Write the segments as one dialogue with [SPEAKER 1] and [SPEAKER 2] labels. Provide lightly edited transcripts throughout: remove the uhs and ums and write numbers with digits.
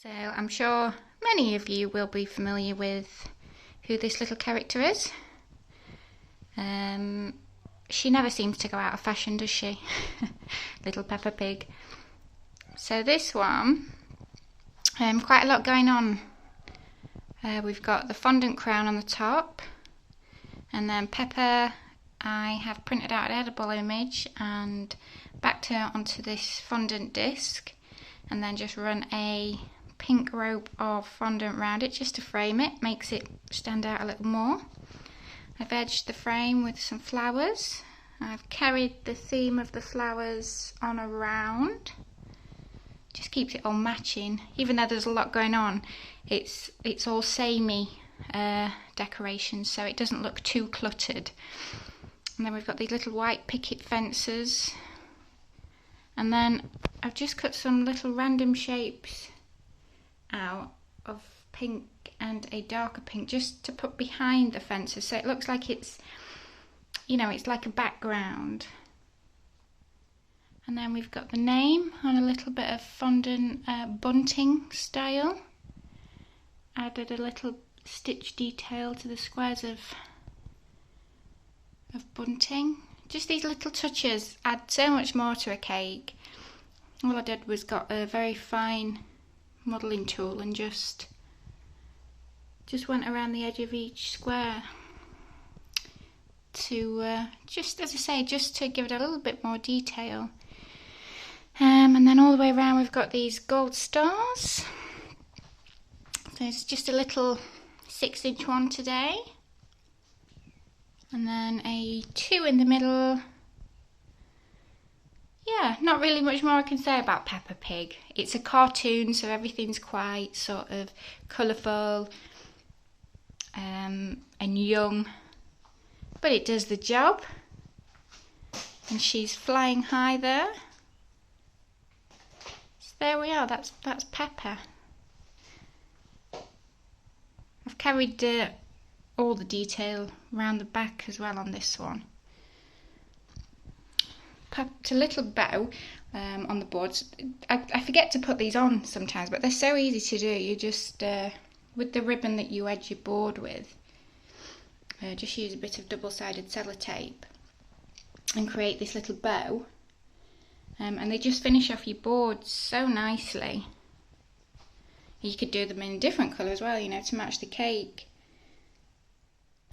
[SPEAKER 1] So I'm sure many of you will be familiar with who this little character is. She never seems to go out of fashion, does she? Little Peppa Pig. So this one, quite a lot going on. We've got the fondant crown on the top, and then Peppa, I have printed out an edible image and backed her onto this fondant disc, and then just run a pink rope of fondant around it just to frame it, makes it stand out a little more. I've edged the frame with some flowers. I've carried the theme of the flowers on around. Just keeps it all matching, even though there's a lot going on. It's all samey decorations, so it doesn't look too cluttered. And then we've got these little white picket fences. And then I've just cut some little random shapes out of pink and a darker pink just to put behind the fences, so it looks like it's, it's like a background. And then we've got the name on a little bit of fondant bunting style. Added a little stitch detail to the squares of bunting. Just these little touches add so much more to a cake. All I did was got a very fine modelling tool and just went around the edge of each square to just, as I say, just to give it a little bit more detail. And then all the way around we've got these gold stars. There's just a little 6-inch one today, and then a 2 in the middle. Yeah, not really much more I can say about Peppa Pig. It's a cartoon, so everything's quite sort of colourful and young, but it does the job. And she's flying high there. So there we are, that's Peppa. I've carried all the detail around the back as well on this one. Put a little bow on the boards. I forget to put these on sometimes, but they're so easy to do. You just, with the ribbon that you edge your board with, just use a bit of double-sided sellotape and create this little bow. And they just finish off your board so nicely. You could do them in different colour as well, to match the cake.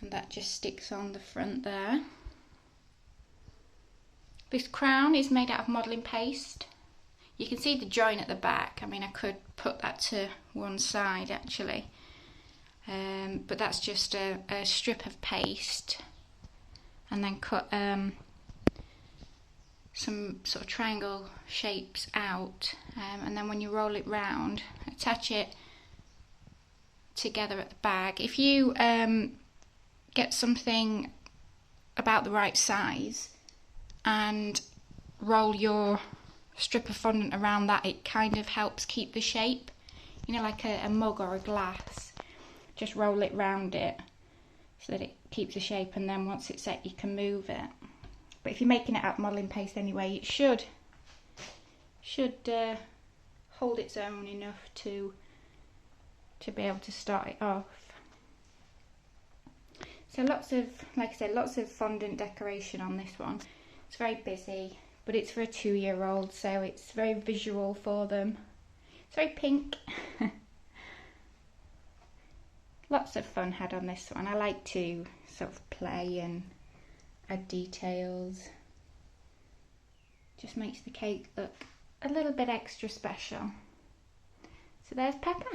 [SPEAKER 1] And that just sticks on the front there. This crown is made out of modelling paste. You can see the join at the back. I mean, I could put that to one side actually. But that's just a strip of paste. And then cut some sort of triangle shapes out, and then when you roll it round, attach it together at the back. If you get something about the right size and roll your strip of fondant around that, it kind of helps keep the shape, like a mug or a glass. Just roll it round it so that it keeps the shape, and then once it's set you can move it. But if you're making it out of modelling paste anyway, it should hold its own enough to be able to start it off. So lots of, like I said, lots of fondant decoration on this one. It's very busy, but it's for a 2-year-old, so it's very visual for them. It's very pink. Lots of fun had on this one. I like to sort of play and add details. Just makes the cake look a little bit extra special. So there's Peppa.